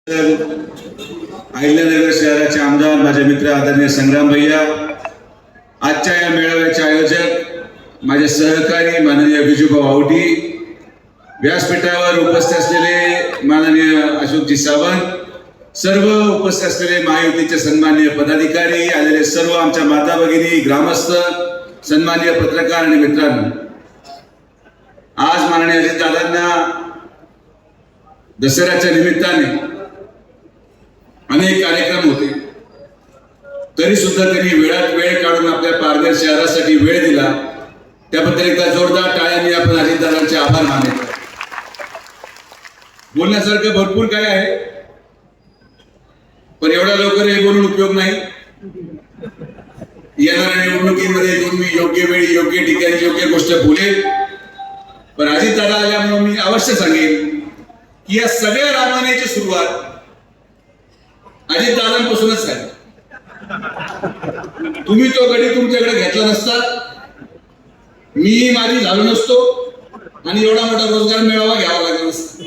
अहिल्यानगर शहराचे आमदार माझे मित्र आदरणीय संग्राम भैया, आजच्या या मेळाव्याचे आयोजक माझे सहकारी माननीय विजूभाऊ आवटी, व्यासपीठावर उपस्थित असलेले माननीय अशोकजी सावंत, सर्व उपस्थित असलेले महायुतीचे सन्माननीय पदाधिकारी, आलेले सर्व आमच्या माता भगिनी, ग्रामस्थ, सन्माननीय पत्रकार आणि मित्रांनो, आज माननीय अजितदादांना दसऱ्याच्या निमित्ताने अनेक कार्यक्रम होते, तरी सुद्धा त्यांनी वेळात वेळ काढून आपल्या पारनेर शहरासाठी वेळ दिला. त्याबद्दल एकदा जोरदार टाळ्यांनी आपण अजितदादांचे आभार मानतो. बोलण्यासारखं भरपूर काय आहे, पण एवढा लवकर हे बोलून उपयोग नाही. येणाऱ्या निवडणुकीमध्ये मी योग्य वेळी, योग्य ठिकाणी, योग्य गोष्ट बोलेल. पण अजितदादा आल्यामुळे मी अवश्य सांगेन की या सगळ्या रामायणाची सुरुवात अजितदादांपासूनच झाली. तुम्ही तो गडी तुमच्याकडे घेतला नसता, मी माझी झालो नसतो आणि एवढा मोठा रोजगार मेळावा घ्यावा लागला नसता.